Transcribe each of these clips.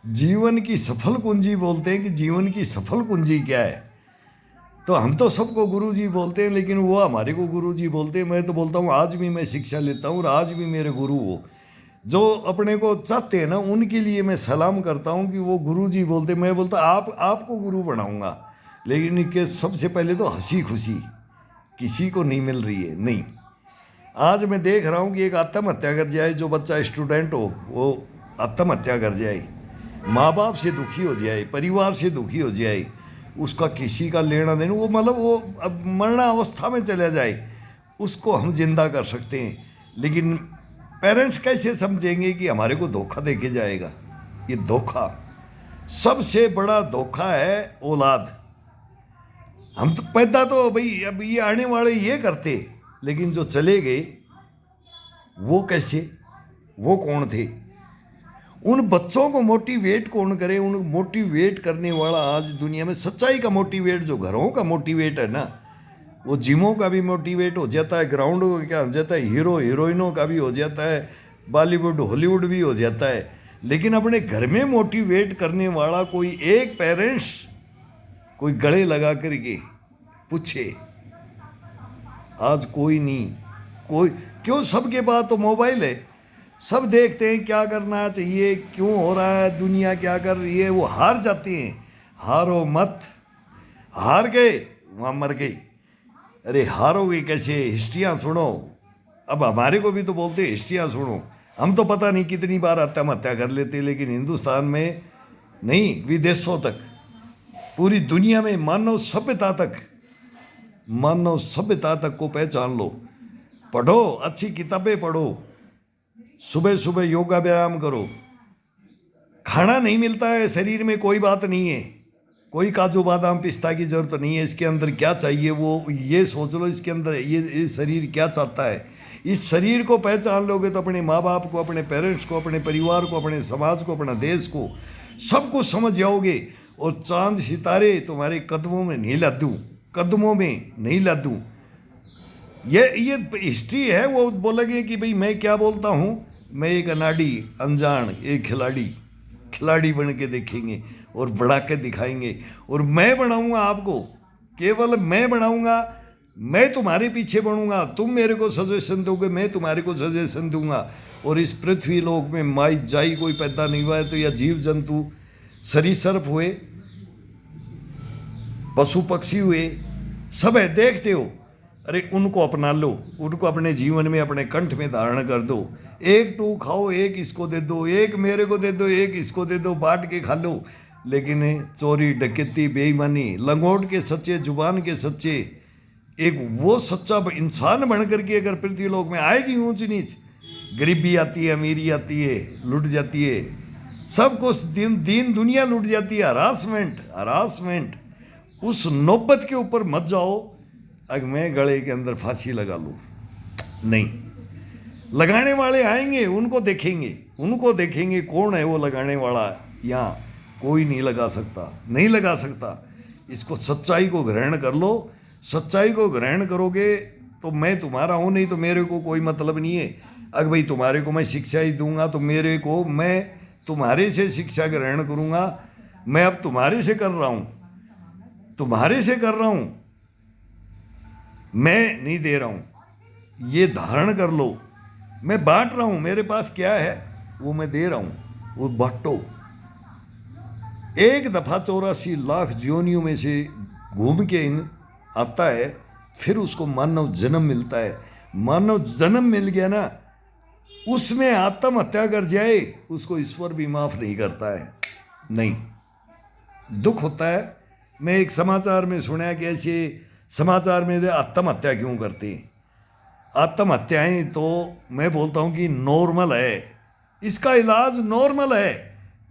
जीवन की सफल कुंजी बोलते हैं कि जीवन की सफल कुंजी क्या है। तो हम तो सबको गुरु जी बोलते हैं, लेकिन वो हमारे को गुरु जी बोलते हैं। मैं तो बोलता हूँ आज भी मैं शिक्षा लेता हूँ और आज भी मेरे गुरु हो जो अपने को चाहते हैं ना, उनके लिए मैं सलाम करता हूँ कि वो गुरु जी बोलते। मैं बोलता आपको गुरु बनाऊंगा, लेकिन इनके सबसे पहले तो हंसी खुशी किसी को नहीं मिल रही है। नहीं, आज मैं देख रहा हूँ कि एक आत्महत्या कर जाए, जो बच्चा स्टूडेंट हो वो आत्महत्या कर जाए, माँ बाप से दुखी हो जाए, परिवार से दुखी हो जाए, उसका किसी का लेना देना, वो मतलब वो अब मरणावस्था में चला जाए, उसको हम जिंदा कर सकते हैं। लेकिन पेरेंट्स कैसे समझेंगे कि हमारे को धोखा दे के जाएगा। ये धोखा सबसे बड़ा धोखा है औलाद। हम तो पैदा तो भाई अब ये आने वाले ये करते, लेकिन जो चले गए वो कैसे, वो कौन थे? उन बच्चों को मोटिवेट कौन करे? उन मोटिवेट करने वाला आज दुनिया में सच्चाई का मोटिवेट, जो घरों का मोटिवेट है ना, वो जिमों का भी मोटिवेट हो जाता है, ग्राउंड का क्या हो जाता है, हीरो हीरोइनों का भी हो जाता है, बॉलीवुड हॉलीवुड भी हो जाता है। लेकिन अपने घर में मोटिवेट करने वाला कोई एक पेरेंट्स कोई गले लगा करके पूछे, आज कोई नहीं। कोई क्यों? सबके पास तो मोबाइल है, सब देखते हैं क्या करना चाहिए, क्यों हो रहा है, दुनिया क्या कर रही है। वो हार जाते हैं। हारो मत, हार गए वहाँ मर गई। अरे हारोगे कैसे? हिस्ट्रियाँ सुनो। अब हमारे को भी तो बोलते हिस्ट्रियाँ सुनो। हम तो पता नहीं कितनी बार आत्महत्या कर लेते, लेकिन हिंदुस्तान में नहीं, विदेशों तक, पूरी दुनिया में, मानव सभ्यता तक, मानव सभ्यता तक को पहचान लो। पढ़ो, अच्छी किताबें पढ़ो, सुबह सुबह योगा व्यायाम करो। खाना नहीं मिलता है शरीर में, कोई बात नहीं है, कोई काजू बादाम पिस्ता की जरूरत नहीं है। इसके अंदर क्या चाहिए वो ये सोच लो। इसके अंदर ये शरीर क्या चाहता है। इस शरीर को पहचान लोगे तो अपने माँ बाप को, अपने पेरेंट्स को, अपने परिवार को, अपने समाज को, अपना देश को, सब कुछ समझ जाओगे। और चांद सितारे तुम्हारे कदमों में नहीं लादूं, कदमों में नहीं लादूं। ये हिस्ट्री है। वो बोलेंगे कि भाई मैं क्या बोलता हूँ, मैं एक अनाड़ी अनजान एक खिलाड़ी बन के देखेंगे और बढ़ा के दिखाएंगे। और मैं बनाऊंगा आपको, केवल मैं बनाऊंगा। मैं तुम्हारे पीछे बनूंगा, तुम मेरे को सजेशन दोगे, मैं तुम्हारे को सजेशन दूंगा। और इस पृथ्वी लोक में माई जाई कोई पैदा नहीं हुआ है तो, या जीव जंतु सरीसृप हुए, पशु पक्षी हुए, सब है, देखते हो। अरे उनको अपना लो, उनको अपने जीवन में, अपने कंठ में धारण कर दो। एक टू खाओ, एक इसको दे दो, एक मेरे को दे दो, एक इसको दे दो, बांट के खा लो। लेकिन चोरी डकैती बेईमानी, लंगोट के सच्चे, जुबान के सच्चे, एक वो सच्चा इंसान बन करके अगर पृथ्वी लोक में आएगी ऊंच नीच, गरीबी आती है, अमीरी आती है, लुट जाती है, सब कुछ दीन दुनिया लुट जाती है। हरासमेंट, उस नौबत के ऊपर मत जाओ अगर मैं गले के अंदर फांसी लगा लूँ। नहीं, लगाने वाले आएंगे, उनको देखेंगे कौन है वो लगाने वाला। यहाँ कोई नहीं लगा सकता। इसको सच्चाई को ग्रहण कर लो। सच्चाई को ग्रहण करोगे तो मैं तुम्हारा हूँ, नहीं तो मेरे को कोई मतलब नहीं है। अगर भाई तुम्हारे को मैं शिक्षा ही दूंगा तो मैं तुम्हारे से शिक्षा ग्रहण करूँगा। मैं अब तुम्हारे से कर रहा हूँ, मैं नहीं दे रहा हूँ। ये धारण कर लो, मैं बांट रहा हूँ, मेरे पास क्या है वो मैं दे रहा हूँ, वो बांटो। एक दफ़ा 84 लाख ज्योनियों में से घूम के आता है, फिर उसको मानव जन्म मिलता है। मानव जन्म मिल गया ना, उसमें आत्महत्या कर जाए उसको ईश्वर भी माफ नहीं करता है। नहीं, दुख होता है। मैं एक समाचार में सुना कि ऐसे समाचार में आत्महत्या क्यों करते हैं। आत्महत्याएं तो मैं बोलता हूँ कि नॉर्मल है, इसका इलाज नॉर्मल है।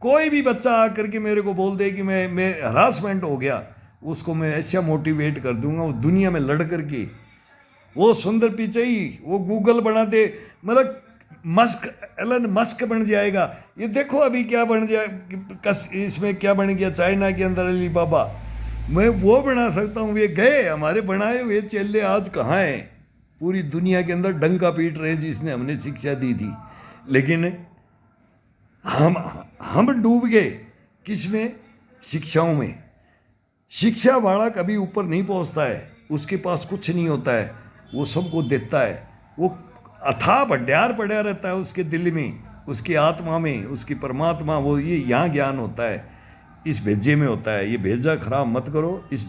कोई भी बच्चा आकर के मेरे को बोल दे कि मैं हरासमेंट हो गया, उसको मैं ऐसा मोटिवेट कर दूंगा, वो दुनिया में लड़ करके, वो सुंदर पिचाई, वो गूगल बना दे, मतलब एलन मस्क बन जाएगा। ये देखो अभी क्या बन जाए, इसमें क्या बन गया चाइना के अंदर, अली बाबा। मैं वो बना सकता हूँ। ये गए हमारे बनाए हुए चेले आज कहाँ हैं? पूरी दुनिया के अंदर डंका पीट रहे जिसने हमने शिक्षा दी थी। लेकिन हम डूब गए किस में? शिक्षाओं में। शिक्षा वाला कभी ऊपर नहीं पहुंचता है, उसके पास कुछ नहीं होता है, वो सबको देता है, वो अथाह भंडार पड़ा रहता है उसके दिल में, उसकी आत्मा में, उसकी परमात्मा, वो ये यहाँ ज्ञान होता है, इस भेजे में होता है। ये भेजा खराब मत करो, इस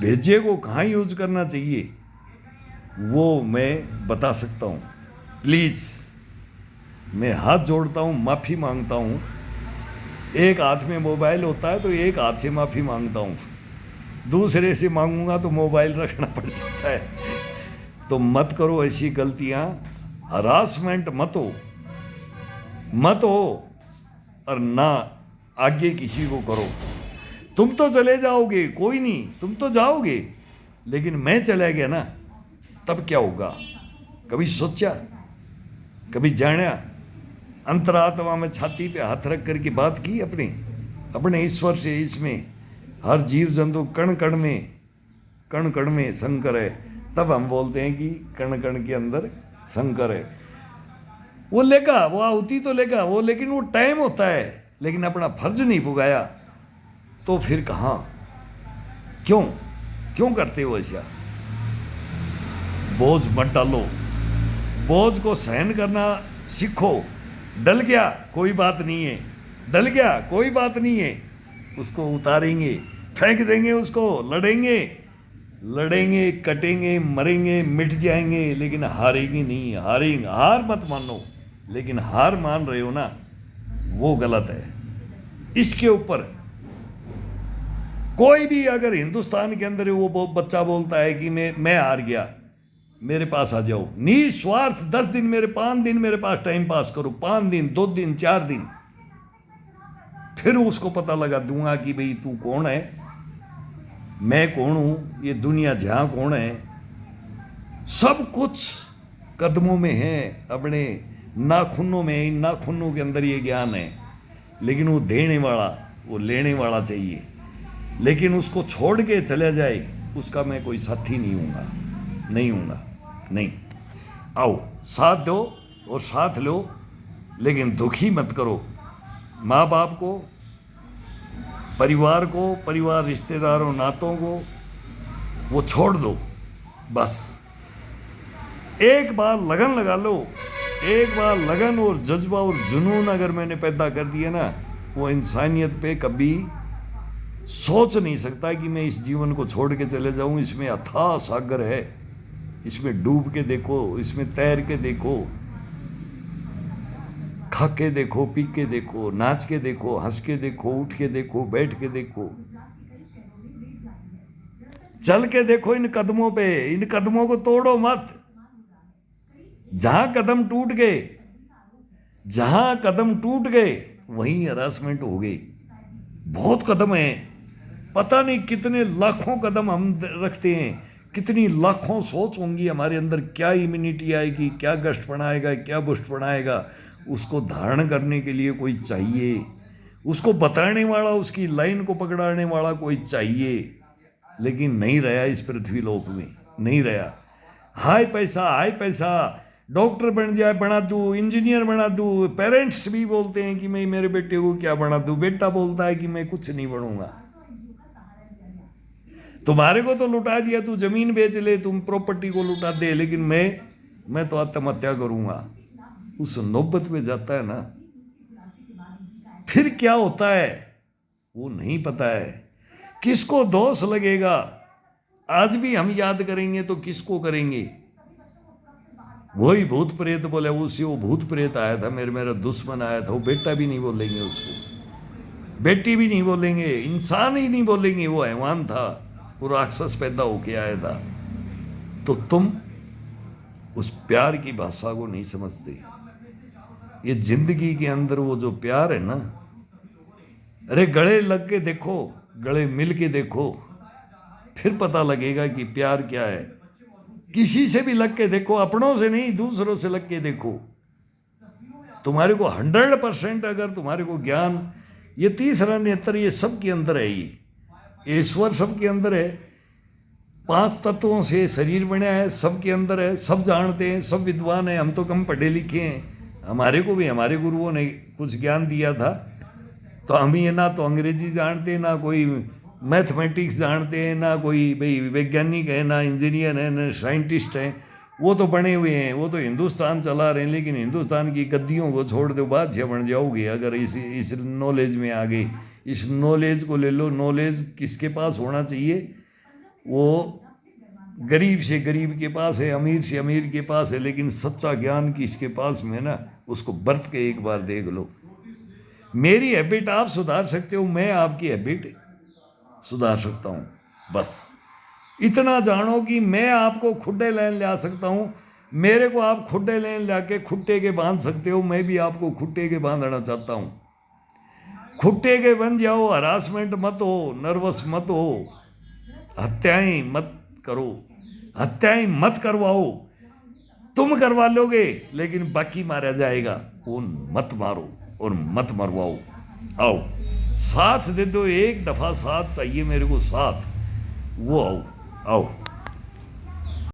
भेजे को कहाँ यूज करना चाहिए वो मैं बता सकता हूँ। प्लीज़ मैं हाथ जोड़ता हूँ, माफ़ी मांगता हूँ। एक हाथ में मोबाइल होता है तो एक हाथ से माफ़ी मांगता हूँ, दूसरे से मांगूंगा तो मोबाइल रखना पड़ जाता है। तो मत करो ऐसी गलतियाँ, हरासमेंट मत हो और ना आगे किसी को करो। तुम तो चले जाओगे, कोई नहीं, तुम तो जाओगे, लेकिन मैं चला गया ना, तब क्या होगा? कभी सोचा, कभी जाना? अंतरात्मा में छाती पे हाथ रख करके बात की अपने ईश्वर से। इसमें हर जीव जंतु कण कण में शंकर है, तब हम बोलते हैं कि कण कण के अंदर शंकर है। वो लेगा, वो आहुति तो लेगा वो, लेकिन वो टाइम होता है, लेकिन अपना फर्ज नहीं पुगाया तो फिर कहाँ? क्यों करते हो ऐसा? बोझ मत डालो, बोझ को सहन करना सीखो। डल गया कोई बात नहीं है, डल गया कोई बात नहीं है, उसको उतारेंगे, फेंक देंगे उसको, लड़ेंगे, कटेंगे, मरेंगे, मिट जाएंगे, लेकिन हारेंगे नहीं। हार मत मानो, लेकिन हार मान रहे हो ना, वो गलत है। इसके ऊपर कोई भी अगर हिंदुस्तान के अंदर वो बच्चा बोलता है कि मैं हार गया, मेरे पास आ जाओ, निस्वार्थ 10 दिन 5 दिन मेरे पास टाइम पास करो, 5 दिन 2 दिन 4 दिन, फिर उसको पता लगा दूंगा कि भाई तू कौन है, मैं कौन हूं, ये दुनिया जहां कौन है। सब कुछ कदमों में है, अपने नाखूनों में, इन नाखूनों के अंदर ये ज्ञान है, लेकिन वो देने वाला, वो लेने वाला चाहिए। लेकिन उसको छोड़ के चला जाए, उसका मैं कोई साथी नहीं हूँगा। नहीं, आओ साथ दो और साथ लो, लेकिन दुखी मत करो माँ बाप को, परिवार रिश्तेदारों नातों को, वो छोड़ दो बस। एक बार लगन लगा लो, एक बार लगन और जज्बा और जुनून अगर मैंने पैदा कर दिया ना, वो इंसानियत पे कभी सोच नहीं सकता कि मैं इस जीवन को छोड़ के चले जाऊं। इसमें अथाह सागर है, इसमें डूब के देखो, इसमें तैर के देखो, खा के देखो, पी के देखो, नाच के देखो, हंस के देखो, उठ के देखो, बैठ के देखो, चल के देखो इन कदमों पे। इन कदमों को तोड़ो मत। जहां कदम टूट गए वहीं हरासमेंट हो गई। बहुत कदम है, पता नहीं कितने लाखों कदम हम रखते हैं, कितनी लाखों सोच होंगी हमारे अंदर, क्या इम्यूनिटी आएगी, क्या गश्तपन आएगा, क्या बुष्टपन आएगा। उसको धारण करने के लिए कोई चाहिए, उसको बताने वाला, उसकी लाइन को पकड़ाने वाला कोई चाहिए, लेकिन नहीं रहा इस पृथ्वी लोक में, नहीं रहा। हाय पैसा, डॉक्टर बना दूँ, इंजीनियर बना दूँ। पेरेंट्स भी बोलते हैं कि मैं मेरे बेटे को क्या बना दूँ, बेटा बोलता है कि मैं कुछ नहीं बनूंगा। तुम्हारे को तो लुटा दिया, तू जमीन बेच ले, तुम प्रॉपर्टी को लुटा दे, लेकिन मैं तो आत्महत्या करूंगा। उस नौबत में जाता है ना, फिर क्या होता है वो नहीं पता है। किसको दोष लगेगा? आज भी हम याद करेंगे तो किसको करेंगे? वही भूत प्रेत बोले, उससे वो भूत प्रेत आया था, मेरा दुश्मन आया था, वो बेटा भी नहीं बोलेंगे उसको, बेटी भी नहीं बोलेंगे, इंसान ही नहीं बोलेंगे, वो हैवान था, वो राक्षस पैदा होके आया था। तो तुम उस प्यार की भाषा को नहीं समझते। ये जिंदगी के अंदर वो जो प्यार है ना, अरे गले लग के देखो, गले मिल के देखो, फिर पता लगेगा कि प्यार क्या है। किसी से भी लग के देखो, अपनों से नहीं, दूसरों से लग के देखो। तुम्हारे को 100% अगर तुम्हारे को ज्ञान, ये तीसरा नेत्र, ये सबके अंदर है, ये ईश्वर सबके अंदर है। 5 तत्वों से शरीर बना है, सबके अंदर है, सब जानते हैं, सब विद्वान हैं। हम तो कम पढ़े लिखे हैं, हमारे को भी हमारे गुरुओं ने कुछ ज्ञान दिया था, तो हम ये ना तो अंग्रेजी जानते, ना कोई मैथमेटिक्स जानते हैं, ना कोई भाई वैज्ञानिक है, ना इंजीनियर है, ना साइंटिस्ट हैं। वो तो बने हुए हैं, वो तो हिंदुस्तान चला रहे हैं, लेकिन हिंदुस्तान की गद्दियों को छोड़ दो, बादशाह बन जाओगे अगर इस नॉलेज में आगे। इस नॉलेज को ले लो। नॉलेज किसके पास होना चाहिए? वो गरीब से गरीब के पास है, अमीर से अमीर के पास है, लेकिन सच्चा ज्ञान किसके पास में ना, उसको बरत के एक बार देख लो। मेरी हैबिट आप सुधार सकते हो, मैं आपकी हैबिट सुधार सकता हूँ। बस इतना जानो कि मैं आपको खुड्डे लेन ला सकता हूँ, मेरे को आप खुड्डे लेन लाके खुट्टे के बांध सकते हो, मैं भी आपको खुट्टे के बांधना चाहता हूँ। खुट्टे के बन जाओ, हरासमेंट मत हो, नर्वस मत हो, हत्याएं मत करो, हत्याएं मत करवाओ। तुम करवा लोगे लेकिन बाकी मारा जाएगा, वो मत मारो और मत मरवाओ। आओ साथ दे दो, एक दफा साथ चाहिए मेरे को, साथ। वो आओ आओ।